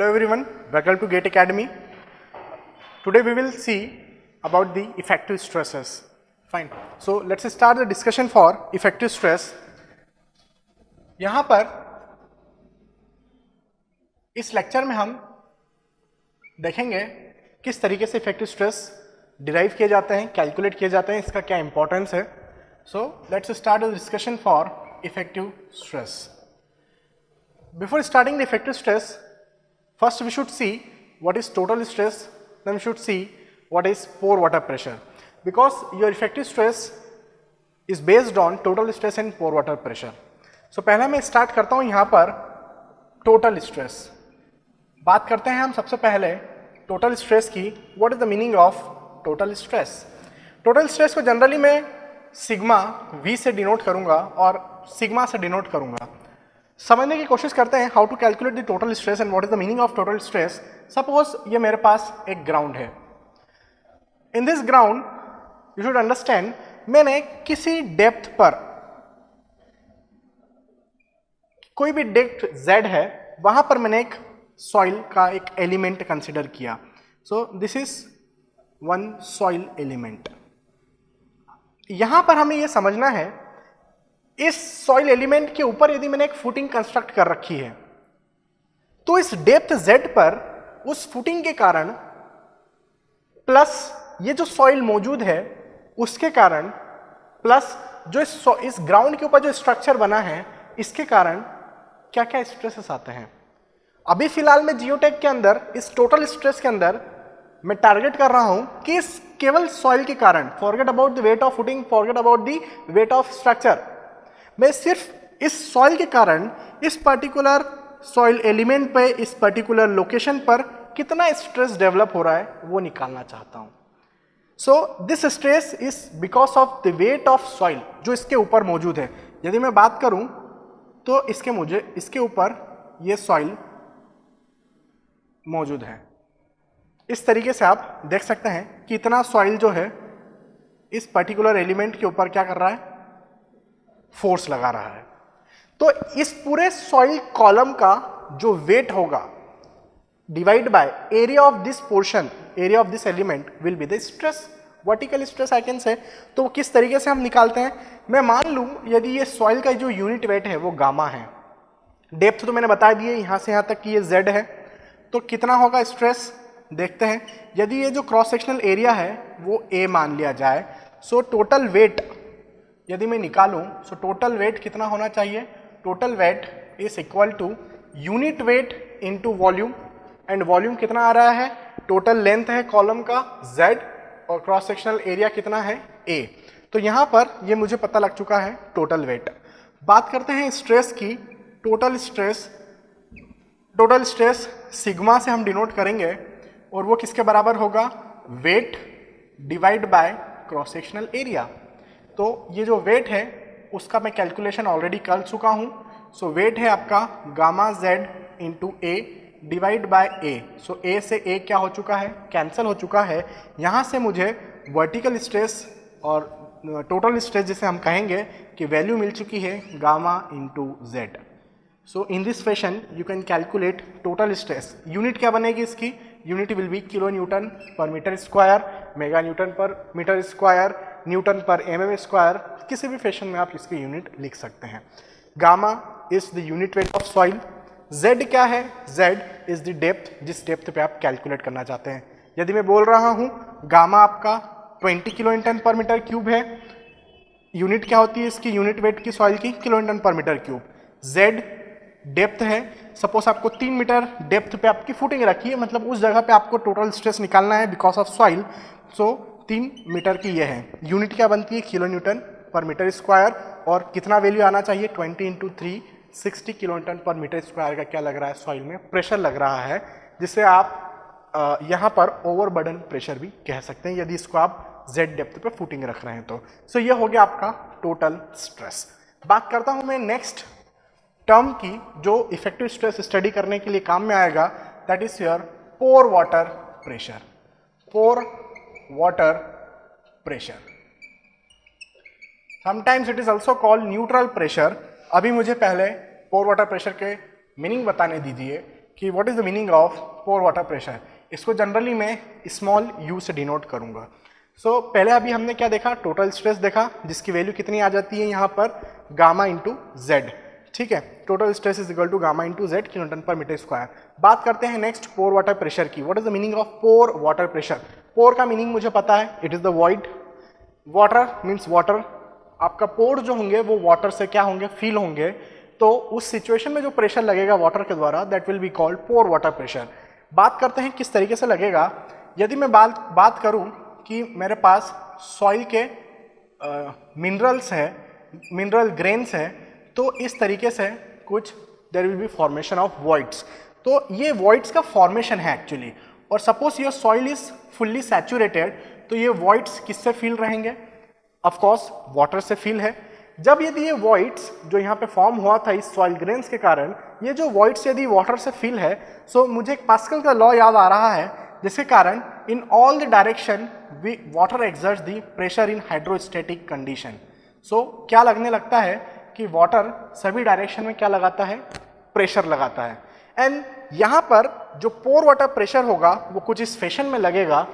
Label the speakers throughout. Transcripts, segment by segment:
Speaker 1: Hello everyone, welcome to GATE Academy. Today we will see about the effective stresses. Fine. So let's start the discussion for effective stress. यहाँ पर इस lecture में हम देखेंगे किस तरीके से इफेक्टिव स्ट्रेस डिराइव किए जाते हैं, कैलकुलेट किए जाते हैं, इसका क्या इंपॉर्टेंस है. So let's start the discussion for effective stress. Before starting the effective stress, first we should see what is total stress, then we should see what is pore water pressure, because your effective stress is based on total stress and pore water pressure. So पहला मैं start करता हूँ यहाँ पर total stress. बात करते हैं हम सबसे पहले टोटल स्ट्रेस की. What is the meaning of total stress? Total stress को जनरली मैं सिग्मा V से डिनोट करूँगा और सिग्मा से डिनोट करूँगा. समझने की कोशिश करते हैं how to calculate the total stress and what is the meaning of total stress. Suppose ये मेरे पास एक ग्राउंड है. In this ground you should understand, मैंने किसी डेप्थ पर, कोई भी डेप्थ z है, वहां पर मैंने एक सॉइल का एक एलिमेंट कंसिडर किया. सो this is one soil element. यहां पर हमें यह समझना है, इस सॉइल एलिमेंट के ऊपर यदि मैंने एक फुटिंग कंस्ट्रक्ट कर रखी है, तो इस डेप्थ z पर उस फुटिंग के कारण प्लस ये जो सॉइल मौजूद है उसके कारण प्लस जो इस ग्राउंड के ऊपर जो स्ट्रक्चर बना है इसके कारण क्या क्या स्ट्रेसेस आते हैं. अभी फिलहाल में जियोटेक के अंदर इस टोटल स्ट्रेस के अंदर मैं टारगेट कर रहा हूं कि इस केवल सॉइल के कारण, forget about the weight of footing, forget about the weight of structure, मैं सिर्फ इस सॉइल के कारण इस पर्टिकुलर सॉइल एलिमेंट पे, इस पर्टिकुलर लोकेशन पर कितना स्ट्रेस डेवलप हो रहा है वो निकालना चाहता हूं. So this stress is because of the weight of soil जो इसके ऊपर मौजूद है. यदि मैं बात करूं तो इसके ऊपर ये सॉइल मौजूद है. इस तरीके से आप देख सकते हैं कि इतना सॉइल जो है इस पर्टिकुलर एलिमेंट के ऊपर क्या कर रहा है, फोर्स लगा रहा है. तो इस पूरे सॉइल कॉलम का जो वेट होगा divide by area of this portion, area of this element will be the stress, vertical stress I can say. तो किस तरीके से हम निकालते हैं, मैं मान लूं यदि ये सॉइल का जो यूनिट वेट है वो गामा है, डेप्थ तो मैंने बता दी है यहां से यहां तक कि ये z है, तो कितना होगा स्ट्रेस देखते हैं. यदि ये जो क्रॉस सेक्शनल एरिया है वो a मान लिया जाए, सो टोटल वेट यदि मैं निकालूं, सो टोटल वेट कितना होना चाहिए, total weight is equal to unit weight into volume, and volume कितना आ रहा है, टोटल लेंथ है कॉलम का z और क्रॉस सेक्शनल एरिया कितना है a. तो यहां पर ये मुझे पता लग चुका है टोटल वेट. बात करते हैं स्ट्रेस की. टोटल स्ट्रेस सिग्मा से हम डिनोट करेंगे और वो किसके बराबर होगा, weight divide by cross sectional area. तो ये जो वेट है उसका मैं कैलकुलेशन ऑलरेडी कर चुका हूं. सो वेट है आपका gamma z into A divide by A. So A से ए क्या हो चुका है, कैंसिल हो चुका है. यहां से मुझे वर्टिकल स्ट्रेस और टोटल स्ट्रेस जिसे हम कहेंगे कि वैल्यू मिल चुकी है gamma into Z. So in this fashion you can calculate total stress. Unit क्या बनेगी इसकी, unit will be kilo Newton per metre square, mega Newton per metre square, Newton पर mm स्क्वायर, किसी भी फैशन में आप इसकी यूनिट लिख सकते हैं. Gamma is the unit weight of soil. z क्या है, z इज द डेप्थ, जिस डेप्थ पे आप कैलकुलेट करना चाहते हैं. यदि मैं बोल रहा हूं गामा आपका 20 kilo Newton per metre cube है, यूनिट क्या होती है इसकी, यूनिट वेट की सॉइल की, kilo Newton per metre cube. z depth है. सपोज आपको 3 मीटर डेप्थ पे आपकी फुटिंग रखी है, मतलब उस जगह पे आपको टोटल स्ट्रेस निकालना है because of soil. So 3 metre की ये है, यूनिट क्या बनती है, kilonewton per metre square, और कितना वैल्यू आना चाहिए, 20 into 3 60 kilonewton per metre square का क्या लग रहा है, सॉइल में प्रेशर लग रहा है, जिसे आप यहाँ पर ओवरबर्डन प्रेशर भी कह सकते हैं यदि इसको आप z डेप्थ पे फुटिंग रख रहे हैं तो. सो ये हो गया आपका टोटल स्ट्रेस. बात करता हूँ मैं नेक्स्ट टर्म की जो इफेक्टिव स्ट्रेस स्टडी करने के लिए काम में आएगा, that is your pore water pressure. Pore water pressure, sometimes it is also called neutral pressure. अभी मुझे पहले पोर वाटर प्रेशर के मीनिंग बताने दीजिए कि what is the meaning of pore water pressure. इसको जनरली मैं स्मॉल यू से डिनोट करूंगा। सो पहले अभी हमने क्या देखा, टोटल स्ट्रेस देखा जिसकी वैल्यू कितनी आ जाती है यहाँ पर गामा इंटू जेड। ठीक है, total stress is equal to gamma into z kilonewton per metre square. बात करते हैं नेक्स्ट पोर वाटर प्रेशर की। What is the meaning of pore water pressure. Pore का मीनिंग मुझे पता है, it is the void. Water means water, आपका pore जो होंगे वो वाटर से क्या होंगे, फिल होंगे। तो उस सिचुएशन में जो प्रेशर लगेगा वाटर के द्वारा that will be called pore water pressure. बात करते हैं किस तरीके से लगेगा। यदि मैं बात करूं कि मेरे पास सॉइल के मिनरल्स है, मिनरल ग्रेन्स है, तो इस तरीके से कुछ there will be formation of voids. तो ये वॉइड्स का फॉर्मेशन है एक्चुअली। और suppose your soil is fully saturated, तो ये वॉइड्स किससे फिल रहेंगे, ऑफ कोर्स वाटर से फिल है। जब यदि ये वॉइड्स जो यहाँ पे फॉर्म हुआ था इस सॉइल ग्रेन्स के कारण, ये जो वॉइड्स यदि वाटर से फिल है, सो मुझे एक पास्कल का लॉ याद आ रहा है जिसके कारण in all the direction water exerts the pressure in hydrostatic condition. So क्या लगने लगता है कि वाटर सभी डायरेक्शन में क्या लगाता है, प्रेशर लगाता है। एंड यहाँ पर जो पोर वाटर प्रेशर होगा वो कुछ इस फैशन में लगेगा।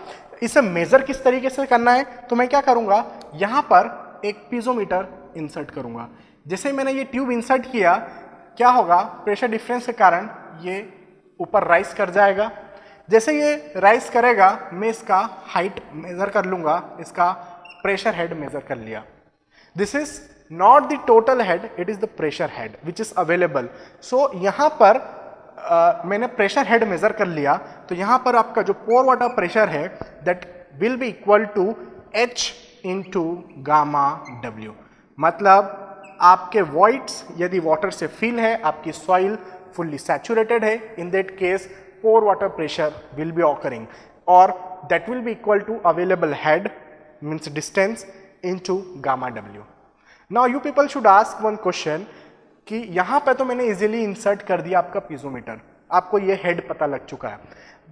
Speaker 1: इसे मेजर किस तरीके से करना है, तो मैं क्या करूँगा, यहाँ पर एक पीजोमीटर इंसर्ट करूँगा। जैसे मैंने ये ट्यूब इंसर्ट किया, क्या होगा, प्रेशर डिफरेंस के कारण ये ऊपर राइज कर जाएगा। जैसे ये राइज करेगा मैं इसका हाइट मेजर कर लूँगा, इसका प्रेशर हेड मेजर कर लिया। This is not the total head, it is the pressure head which is available. So यहाँ पर मैंने प्रेशर हेड मेजर कर लिया, तो यहाँ पर आपका जो पोर वाटर प्रेशर है that will be equal to H into gamma W। मतलब आपके वॉइड्स यदि वाटर से फिल है, आपकी सॉइल फुल्ली सैचुरेटेड है, in that case pore water pressure will be occurring और that will be equal to available head means distance into gamma W। Now you people should ask one question कि यहाँ पे तो मैंने easily insert कर दिया आपका पीजोमीटर, आपको ये हेड पता लग चुका है।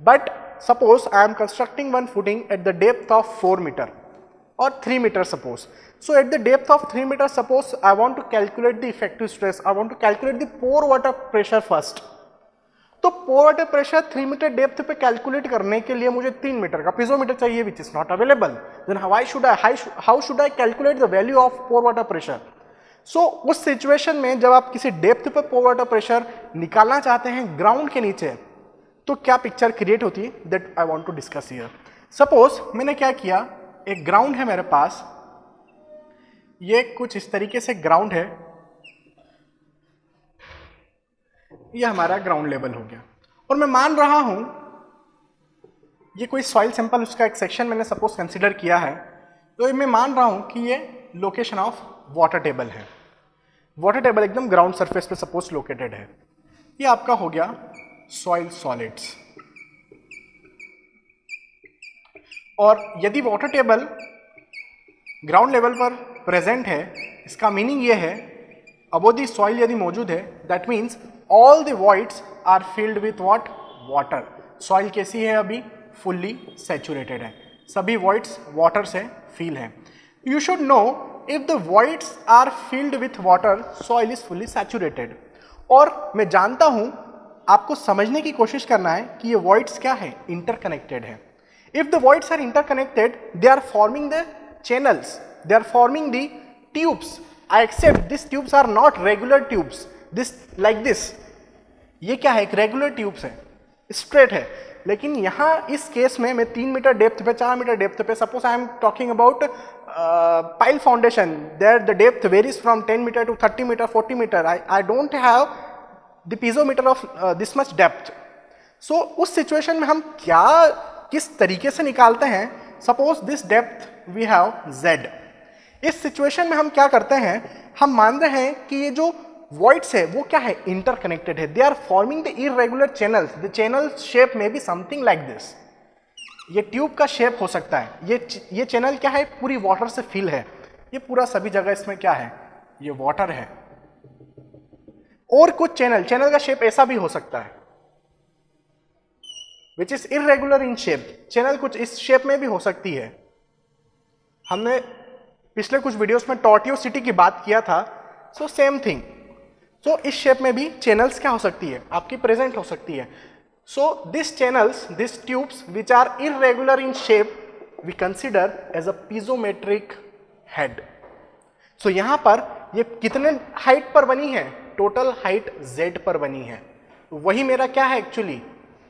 Speaker 1: But suppose I am constructing one footing at the depth of 4 metre और 3 metre suppose. So at the depth of 3 metre suppose I want to calculate the effective stress, I want to calculate the pore water pressure first. तो pore water pressure 3 metre depth पे calculate करने के लिए मुझे 3 metre का piezometer चाहिए which is not available. Then how should I calculate the value of pore water pressure. So उस situation में जब आप किसी डेप्थ पे पोर वाटर प्रेशर निकालना चाहते हैं ग्राउंड के नीचे, तो क्या पिक्चर क्रिएट होती है that I want to discuss here. Suppose मैंने क्या किया, एक ग्राउंड है मेरे पास, ये कुछ इस तरीके से ग्राउंड है, ये हमारा ग्राउंड लेवल हो गया और मैं मान रहा हूं ये कोई सॉइल सैंपल, उसका एक सेक्शन मैंने सपोज कंसीडर किया है, तो मैं मान रहा हूं कि ये लोकेशन ऑफ वाटर टेबल है। वाटर टेबल एकदम ग्राउंड सरफेस पे सपोज लोकेटेड है। ये आपका हो गया सॉइल सॉलिड्स। और यदि वाटर टेबल ग्राउंड लेवल पर प्रेजेंट है, इसका मीनिंग ये है अबो दी सॉइल यदि मौजूद है, that means all the voids are filled with what, water. Soil कैसी है अभी, फुल्ली सैचुरेटेड है, सभी वॉइड्स वाटर से फिल है। You should know if the voids are filled with water, soil is fully saturated. और मैं जानता हूं आपको समझने की कोशिश करना है कि ये वॉइड्स क्या है, इंटरकनेक्टेड है। If the voids are interconnected, they are forming the channels, they are forming the tubes. I accept these tubes are not regular tubes, this like this, ये क्या है, एक रेगुलर ट्यूब्स है, स्ट्रेट है। लेकिन यहाँ इस केस में मैं 3 मीटर डेप्थ पे, 4 मीटर डेप्थ पे, suppose I am talking about pile foundation, there the depth varies from 10 metre to 30 metre 40 मीटर, I don't have the piezometer of this much depth. So उस सिचुएशन में हम क्या किस तरीके से निकालते हैं, suppose this depth we have Z। इस सिचुएशन में हम क्या करते हैं, हम मान रहे हैं कि ये जो वॉइड्स है वो क्या है, इंटरकनेक्टेड है, they are forming the irregular channels, the channel shape में बी समथिंग लाइक दिस। ये ट्यूब का शेप हो सकता है, ये चैनल क्या है, पूरी वाटर से फिल है, ये पूरा सभी जगह इसमें क्या है, ये वाटर है। और कुछ चैनल का शेप ऐसा भी हो सकता है which is irregular in shape, channel कुछ इस शेप में भी हो सकती है। हमने पिछले कुछ वीडियोस में टॉर्टियोसिटी की बात किया था, सो सेम थिंग। सो इस शेप में भी चैनल्स क्या हो सकती है, आपकी प्रेजेंट हो सकती है। So these channels, these tubes which are irregular in shape, we consider as a piezometric head. So यहाँ पर ये कितने हाइट पर बनी है? टोटल हाइट z पर बनी है. वही मेरा क्या है एक्चुअली?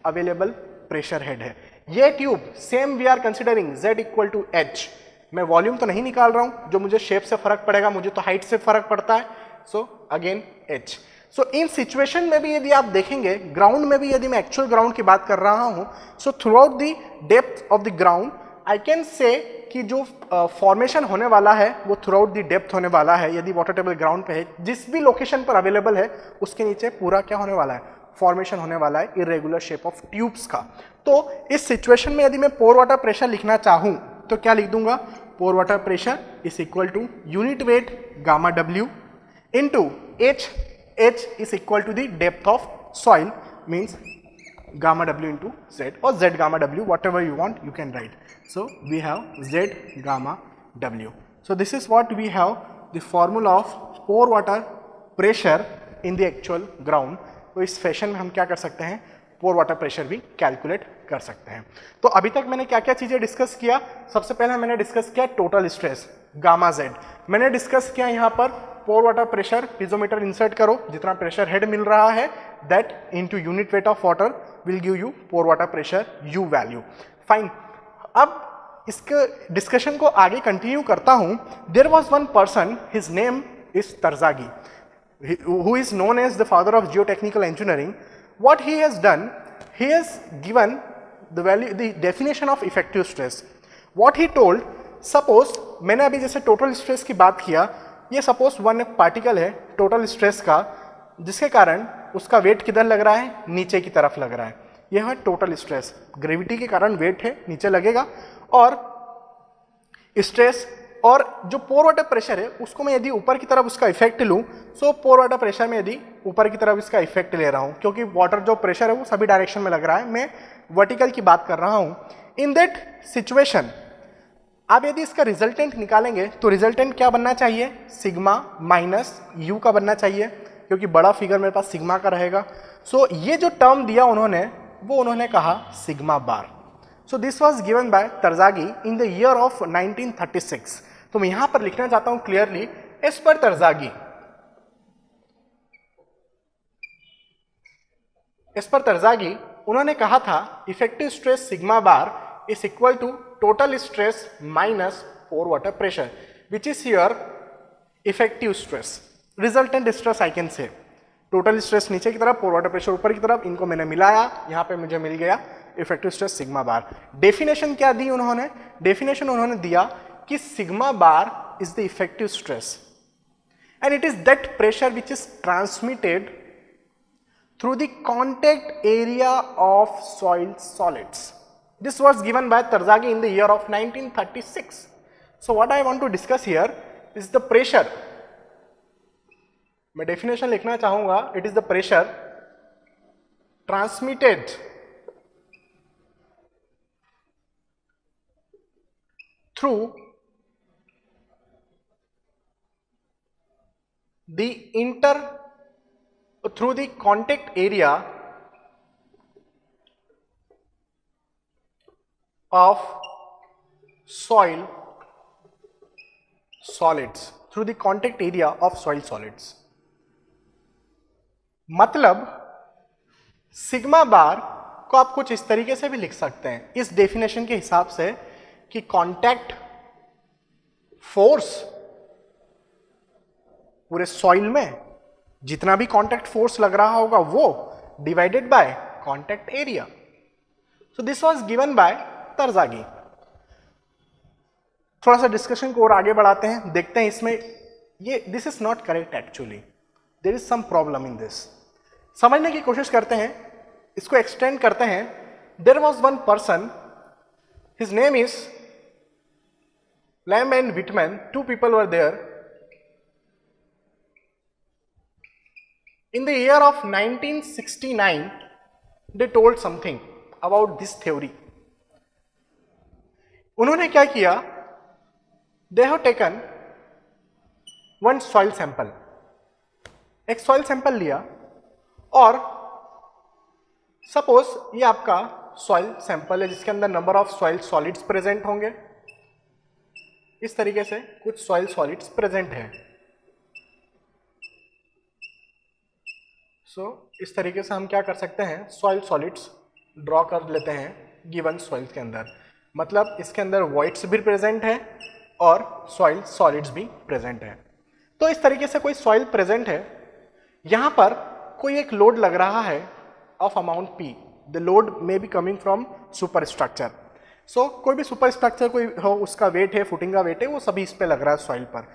Speaker 1: अवेलेबल प्रेशर हेड है. ये tube same we are considering z equal to h. मैं वॉल्यूम तो नहीं निकाल रहा हूं, जो मुझे शेप से फर्क पड़ेगा, मुझे तो हाइट से फर्क पड़ता है. So again h. सो इन सिचुएशन में भी यदि आप देखेंगे, ग्राउंड में भी यदि मैं एक्चुअल ग्राउंड की बात कर रहा हूं, so through out the depth of the ground I can say कि जो फॉर्मेशन होने वाला है वो थ्रू आउट द डेप्थ होने वाला है. यदि वाटर टेबल ग्राउंड पे है, जिस भी लोकेशन पर अवेलेबल है उसके नीचे पूरा क्या होने वाला है? फॉर्मेशन होने वाला है इरेगुलर शेप ऑफ ट्यूब्स का. तो इस सिचुएशन में यदि मैं पोर वाटर प्रेशर लिखना चाहूं तो क्या लिख दूंगा? Pore water pressure is equal to unit weight gamma डब्ल्यू into h. H is equal to the depth of soil, means gamma w into z or z gamma w, whatever you want you can write. So we have z gamma w. So this is what we have the formula of pore water pressure in the actual ground. तो इस fashion में हम क्या कर सकते हैं? पोर water pressure भी calculate कर सकते हैं. तो अभी तक मैंने क्या क्या चीजें डिस्कस किया? सबसे पहले मैंने डिस्कस किया टोटल स्ट्रेस गामा z. मैंने डिस्कस किया यहाँ पर pore water pressure, piezometer insert करो, जितना प्रेशर हेड मिल रहा है that into unit weight of water will give you pore water pressure u value. Fine. अब इसके डिस्कशन को आगे कंटिन्यू करता हूं. There was one person, his name is Terzaghi, who is known as the father of geotechnical engineering. What he has done, he has given the value, the definition of effective stress. What he told, suppose मैंने अभी जैसे total stress की बात किया, ये suppose one particle है total stress का, जिसके कारण उसका वेट किधर लग रहा है? नीचे की तरफ लग रहा है. यह है टोटल स्ट्रेस. ग्रेविटी के कारण वेट है, नीचे लगेगा. और स्ट्रेस और जो पोर वाटर प्रेशर है उसको मैं यदि ऊपर की तरफ उसका इफेक्ट लूं, सो पोर वाटर प्रेशर में यदि ऊपर की तरफ इसका इफेक्ट ले रहा हूं, क्योंकि वाटर जो प्रेशर है वो सभी डायरेक्शन में लग रहा है, मैं वर्टिकल की बात कर रहा हूं. इन दैट सिचुएशन आप यदि इसका रिजल्टेंट निकालेंगे तो रिजल्टेंट क्या बनना चाहिए? सिग्मा माइनस यू का बनना चाहिए, क्योंकि बड़ा फिगर मेरे पास सिग्मा का रहेगा. सो ये जो टर्म दिया उन्होंने, वो उन्होंने कहा sigma bar. So this was given by Terzaghi in the year of 1936. तो मैं यहां पर लिखना चाहता हूं क्लियरली, एज पर तरजागी, एज पर तरजागी उन्होंने कहा था effective stress sigma bar is equal to total stress minus pore water pressure, which is here effective stress. Resultant stress I can say. Total stress नीचे की तरफ, pore water pressure ऊपर की तरफ, इनको मैंने मिलाया, यहाँ पे मुझे मिल गया effective stress sigma bar. Definition क्या दी उन्होंने? Definition उन्होंने दिया कि sigma bar is the effective stress and it is that pressure which is transmitted through the contact area of soil solids. This was given by Tarzagi in the year of 1936. So what I want to discuss here is the pressure. मैं definition लिखना चाहूंगा. It is the pressure transmitted through the contact area of soil solids, through the contact area of soil solids. मतलब sigma बार को आप कुछ इस तरीके से भी लिख सकते हैं इस डेफिनेशन के हिसाब से कि कांटेक्ट फोर्स पूरे सॉइल में जितना भी कांटेक्ट फोर्स लग रहा होगा वो divided by contact area. So this was given by Terzaghi. थोड़ा सा डिस्कशन को और आगे बढ़ाते हैं, देखते हैं इसमें ये this is not correct actually, there is some problem in this. समझने की कोशिश करते हैं, इसको एक्सटेंड करते हैं. There was one person, his name is Lambe and Whitman. Two people were there. In the year of 1969 they told something about this theory. उन्होंने क्या किया? They have taken one soil sample. एक soil sample लिया और suppose ये आपका soil sample है जिसके अंदर number of soil solids present होंगे। इस तरीके से कुछ सॉइल सॉलिड्स प्रेजेंट है। सो इस तरीके से हम क्या कर सकते हैं, सॉइल सॉलिड्स ड्रॉ कर लेते हैं गिवन सॉइल के अंदर। मतलब इसके अंदर वॉइड्स भी प्रेजेंट है और सॉइल सॉलिड्स भी प्रेजेंट है। तो इस तरीके से कोई सॉइल प्रेजेंट है, यहां पर कोई एक लोड लग रहा है of amount P। The load may be coming from super structure. So कोई भी सुपर स्ट्रक्चर कोई हो, उसका वेट है, फुटिंग का वेट है, वो सभी इस पे लग रहा है सॉइल पर।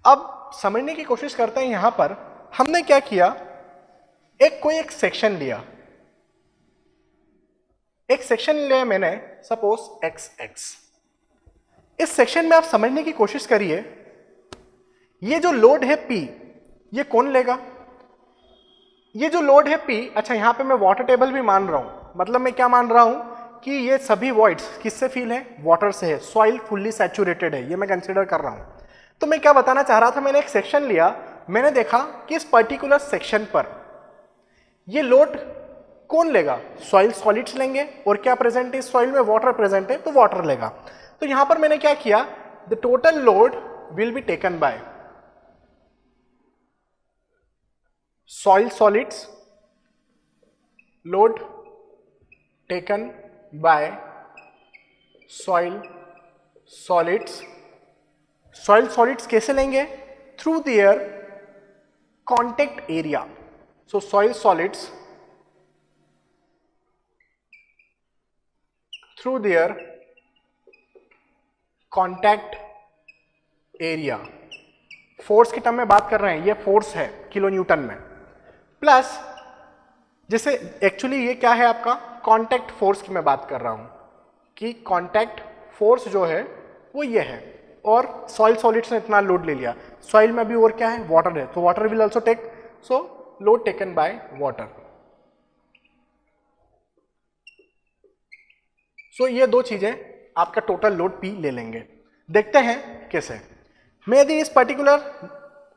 Speaker 1: अब समझने की कोशिश करते हैं, यहां पर हमने क्या किया, कोई एक सेक्शन लिया, एक सेक्शन लिया मैंने सपोज XX। इस सेक्शन में आप समझने की कोशिश करिए, ये जो लोड है P, ये कौन लेगा? ये जो लोड है P, अच्छा यहां पे मैं वाटर टेबल भी मान रहा हूं। मतलब मैं क्या मान रहा हूं कि ये सभी वॉइड्स किससे फिल है, वाटर से है। सॉइल फुल्ली सैचुरेटेड है, ये मैं कंसीडर कर रहा हूं। तो मैं क्या बताना चाह रहा था, मैंने एक सेक्शन लिया, मैंने देखा कि इस पर्टिकुलर सेक्शन पर ये लोड कौन लेगा, सॉइल सॉलिड्स लेंगे। और क्या प्रेजेंट है इस सॉइल में, वाटर प्रेजेंट है, तो वाटर लेगा। तो यहां पर मैंने क्या किया, the total load will be taken by soil solids, load taken bye soil solids. Soil solids कैसे लेंगे, through their contact area. So soil solids through their contact area. Force की टर्म में बात कर रहे हैं, ये फोर्स है किलो न्यूटन में, प्लस जैसे एक्चुअली ये क्या है आपका, कॉन्टैक्ट फोर्स की मैं बात कर रहा हूं कि कॉन्टैक्ट फोर्स जो है वो ये है। और सॉइल सॉलिड्स ने इतना लोड ले लिया, सॉइल में भी और क्या है, वाटर है, तो water will also take, so load taken by water. So ये दो चीजें आपका टोटल लोड P ले लेंगे। देखते हैं कैसे। मैं यदि इस पर्टिकुलर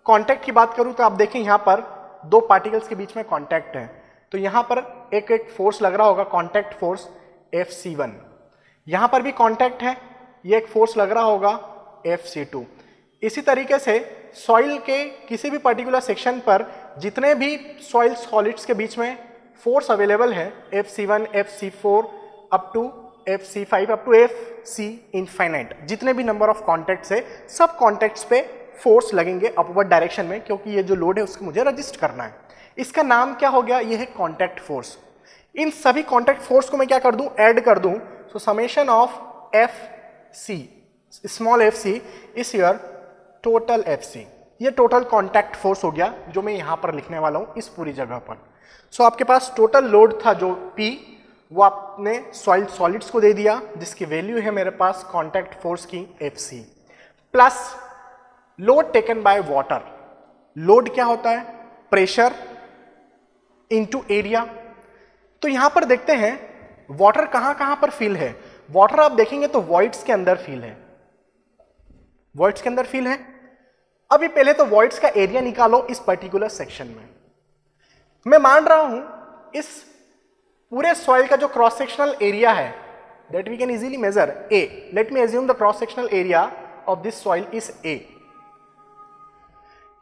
Speaker 1: कांटेक्ट की बात करूं तो आप देखें यहां पर दो पार्टिकल्स के बीच में कांटेक्ट है, तो यहां पर एक फोर्स लग रहा होगा, कांटेक्ट फोर्स Fc1। यहां पर भी कांटेक्ट है, ये एक फोर्स लग रहा होगा Fc2। इसी तरीके से सॉइल के किसी भी पर्टिकुलर सेक्शन पर जितने भी सॉइल सॉलिड्स के बीच में फोर्स अवेलेबल है, Fc1, Fc4 up to Fc5 up to Fc infinite, जितने भी नंबर ऑफ कॉन्टैक्ट्स है, सब कॉन्टैक्ट्स पे फोर्स लगेंगे अपवर्ड डायरेक्शन में, क्योंकि ये जो लोड है उसको मुझे रजिस्ट करना है। इसका नाम क्या हो गया, ये है कॉन्टैक्ट फोर्स। इन सभी कॉन्टैक्ट फोर्स को मैं क्या कर दूं, ऐड कर दूं। सो summation of Fc small fc is your total Fc। ये टोटल कॉन्टैक्ट फोर्स हो गया जो मैं यहां पर लिखने वाला हूं इस पूरी जगह पर। सो आपके पास टोटल लोड था जो P, वो आपने सॉइल सॉलिड्स को दे दिया, जिसकी वैल्यू है मेरे पास कॉन्टैक्ट फोर्स की Fc, plus load taken by water. Load क्या होता है, प्रेशर इनटू एरिया। तो यहां पर देखते हैं वाटर कहां कहां पर फिल है। वाटर आप देखेंगे तो वॉइड्स के अंदर फिल है, वॉइड्स के अंदर फिल है। अभी पहले तो वॉइड्स का एरिया निकालो इस पर्टिकुलर सेक्शन में। मैं मान रहा हूं इस पूरे सॉइल का जो क्रॉस सेक्शनल एरिया है that we can easily measure A। Let me assume the cross sectional area of this soil is A।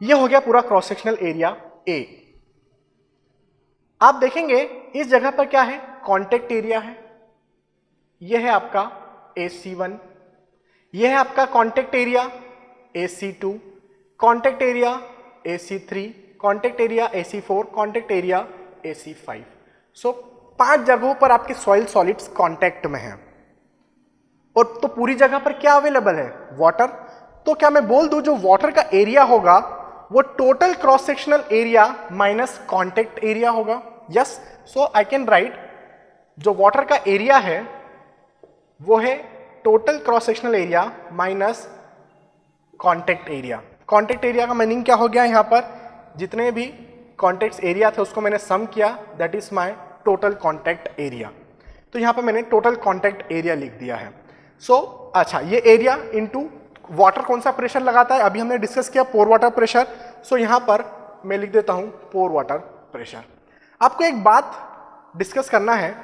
Speaker 1: यह हो गया पूरा क्रॉस सेक्शनल एरिया A। आप देखेंगे इस जगह पर क्या है, कॉन्टेक्ट एरिया है, यह है आपका AC1, यह है आपका contact area AC2, contact area AC3, contact area AC4, contact area AC5। सो 5 जगहों पर आपके सॉइल सॉलिड्स कॉन्टेक्ट में हैं। और तो पूरी जगह पर क्या अवेलेबल है, वाटर। तो क्या मैं बोल दूं जो वाटर का एरिया होगा वो total cross sectional area minus contact area होगा। Yes, so I can write जो वाटर का एरिया है वो है total cross sectional area minus contact area. Contact area का मीनिंग क्या हो गया, यहां पर जितने भी कॉन्टेक्ट एरिया थे उसको मैंने सम किया, that is my total contact area. तो यहां पर मैंने टोटल कॉन्टेक्ट एरिया लिख दिया है। सो अच्छा, ये एरिया इनटू वाटर कौन सा प्रेशर लगाता है, अभी हमने डिस्कस किया पोर वाटर प्रेशर। सो यहां पर मैं लिख देता हूं पोर वाटर प्रेशर। आपको एक बात डिस्कस करना है,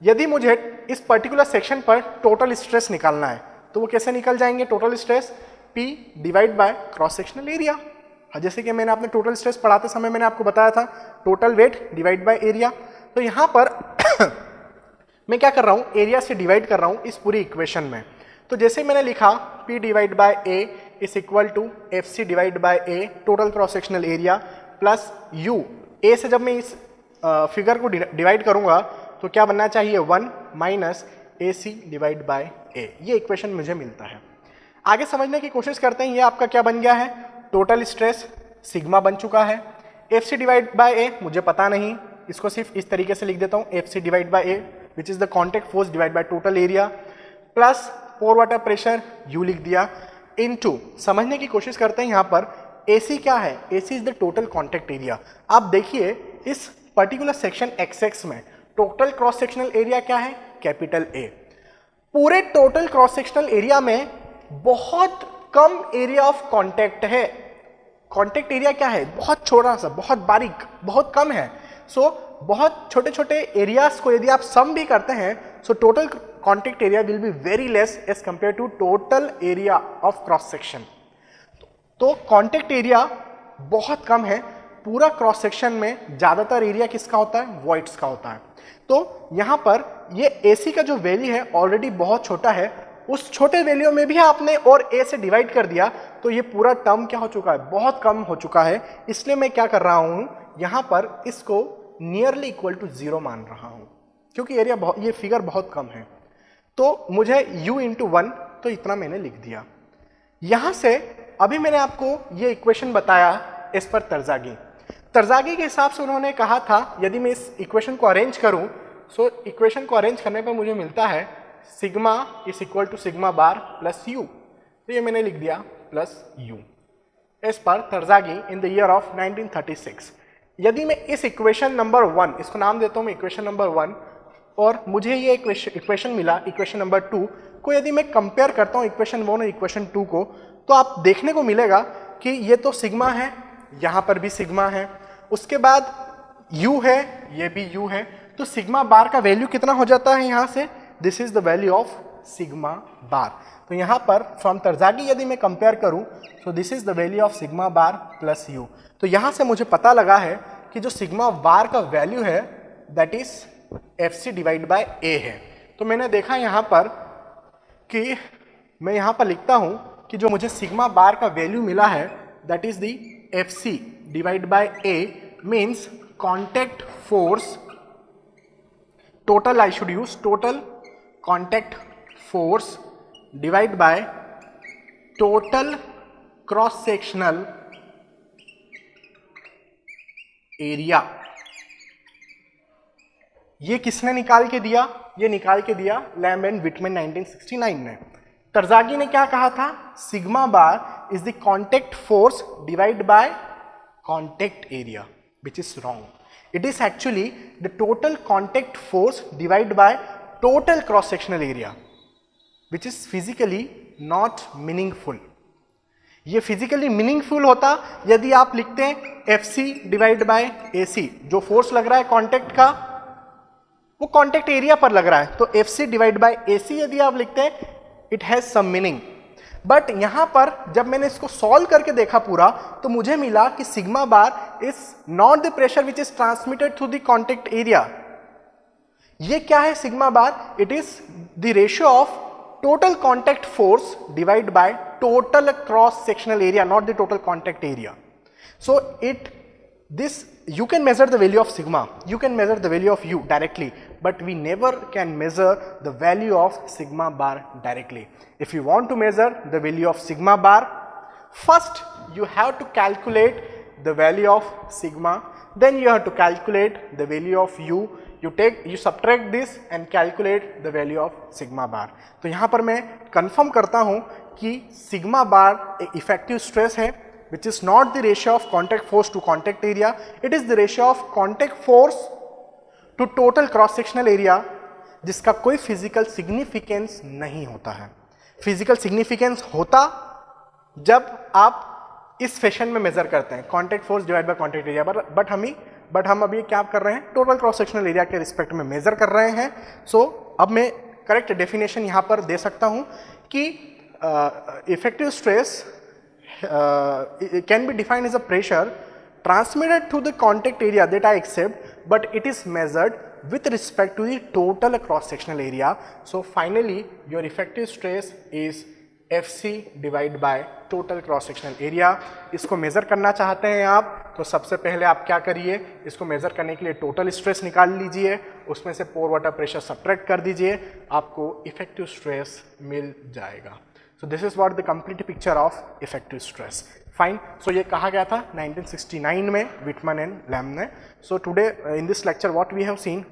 Speaker 1: यदि मुझे इस पर्टिकुलर सेक्शन पर टोटल स्ट्रेस निकालना है तो वो कैसे निकल जाएंगे? Total stress P divide by cross sectional area. जैसे कि मैंने अपने टोटल स्ट्रेस पढ़ाते समय मैंने आपको बताया था total weight divide by area. तो यहाँ पर मैं क्या कर रहा हूँ, एरिया से डिवाइड कर रहा हूँ इस पूरी इक्वेशन में। तो जैसे मैंने लिखा P divide by A is equal to FC divide by A total cross sectional area plus U। A से जब मैं इस फिगर को डिवाइड करूंगा तो क्या बनना चाहिए? 1 minus AC divide by A। ये इक्वेशन मुझे मिलता है। आगे समझने की कोशिश करते हैं। ये आपका क्या बन गया है? टोटल स्ट्रेस सिग्मा बन चुका है। FC डिवाइड बाय A मुझे पता नहीं, इसको सिर्फ इस तरीके से लिख देता हूँ, FC divide by A which is the contact force divide by total area plus pore water pressure U लिख दिया इनटू, समझने की कोशिश करते हैं यहाँ पर AC क्या है? AC is the total contact area. आप देखिए इस पर्टिकुलर सेक्शन XX में टोटल क्रॉस सेक्शनल एरिया क्या है? Capital A। पूरे टोटल क्रॉस सेक्शनल एरिया में बहुत कम एरिया ऑफ कांटेक्ट है। कांटेक्ट एरिया क्या है? बहुत छोटा सा, बहुत बारीक, बहुत कम है। सो बहुत छोटे छोटे एरियाज को यदि आप सम भी करते हैं so total contact area will be very less as compare to total area of cross section. तो कांटेक्ट एरिया बहुत कम है। पूरा क्रॉस सेक्शन में ज्यादातर एरिया किसका होता है? वॉइड्स का होता है। तो यहाँ पर ये AC का जो वैल्यू है ऑलरेडी बहुत छोटा है, उस छोटे वैल्यू में भी आपने और A से डिवाइड कर दिया तो ये पूरा टर्म क्या हो चुका है? बहुत कम हो चुका है। इसलिए मैं क्या कर रहा हूं, यहाँ पर इसको नियरली इक्वल टू 0 मान रहा हूं, क्योंकि एरिया ये फिगर बहुत कम है। तो मुझे U इंटू 1, तो इतना मैंने लिख दिया। यहां से अभी मैंने आपको ये इक्वेशन बताया इस पर तरजागी के हिसाब से उन्होंने कहा था यदि मैं इस इक्वेशन को अरेंज करूं सो इक्वेशन को अरेंज करने पर मुझे मिलता है sigma is equal to sigma bar plus U। तो ये मैंने लिख दिया प्लस U एज पर Terzaghi in the year of 1936। यदि मैं इस इक्वेशन नंबर 1, इसको नाम देता हूं मैं इक्वेशन नंबर 1, और मुझे ये इक्वेशन मिला इक्वेशन नंबर 2 को, यदि मैं कंपेयर करता हूं इक्वेशन 1 और इक्वेशन 2 को, तो आप देखने को मिलेगा कि ये तो सिग्मा है, यहां पर भी सिग्मा है, उसके बाद U है, ये भी U है। तो सिग्मा बार का वैल्यू कितना हो जाता है यहां से? This is the value of sigma bar. तो यहां पर फ्रॉम तरजागी यदि मैं कंपेयर करूं so this is the value of sigma bar plus U। तो यहां से मुझे पता लगा है कि जो सिग्मा बार का वैल्यू है that is FC divide by A है। तो मैंने देखा यहां पर कि मैं यहां पर लिखता हूं कि जो मुझे सिग्मा बार का वैल्यू मिला है that is the FC divide by A means contact force total, I should use total contact force divide by total cross sectional area. ये किसने निकाल के दिया? ये निकाल के दिया लैम्ब एंड विटमैन 1969 ने। तरजागी ने क्या कहा था? Sigma bar is the contact force divide bye contact area, which is wrong. It is actually the total contact force divided by total cross sectional area, which is physically not meaningful. ये physically meaningful होता यदि आप लिखते हैं FC divide bye AC, जो force लग रहा है कांटेक्ट का वो कांटेक्ट एरिया पर लग रहा है, तो FC डिवाइड बाय AC यदि आप लिखते हैं it has some meaning. But यहां पर जब मैंने इसको सॉल्व करके देखा पूरा तो मुझे मिला कि sigma bar is not the pressure which is transmitted through the contact area. ये क्या है sigma bar? It is the ratio of total contact force divide by total cross sectional area, not the total contact area. So this you can measure the value of sigma, you can measure the value of U directly, but we never can measure the value of sigma bar directly. If you want to measure the value of sigma bar, first you have to calculate the value of sigma, then you have to calculate the value of U. You subtract this and calculate the value of sigma bar. तो यहाँ पर मैं confirm करता हूँ कि sigma bar एक effective stress है, which is not the ratio of contact force to contact area, it is the ratio of contact force to total cross sectional area, जिसका कोई physical significance नहीं होता है. Physical significance होता जब आप इस फैशन में मेजर करते हैं contact force divided by contact area, but हमें बट हम अभी क्या कर रहे हैं, टोटल क्रॉस सेक्शनल एरिया के रिस्पेक्ट में मेजर कर रहे हैं. सो अब मैं करेक्ट डेफिनेशन यहाँ पर दे सकता हूँ कि effective stress can be defined as a pressure transmitted to the contact area that I accept, but it is measured with respect to the total cross sectional area. So finally your effective stress is FC divided by total cross sectional area. इसको major करना चाहते हैं आप तो सबसे पहले आप क्या करिए, इसको मेजर करने के लिए टोटल स्ट्रेस निकाल लीजिए, उसमें से पोर वाटर प्रेशर सब्ट्रैक्ट कर दीजिए, आपको इफेक्टिव स्ट्रेस मिल जाएगा. So this is what the complete picture of effective stress. Fine. So ये कहा गया था 1969 में Whitman and Lamb ने. So today in this lecture what we have seen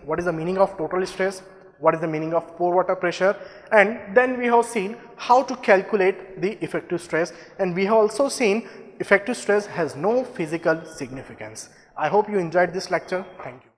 Speaker 1: what is the meaning of total stress, what is the meaning of pore water pressure, and then we have seen how to calculate the effective stress, and we have also seen effective stress has no physical significance. I hope you enjoyed this lecture. Thank you.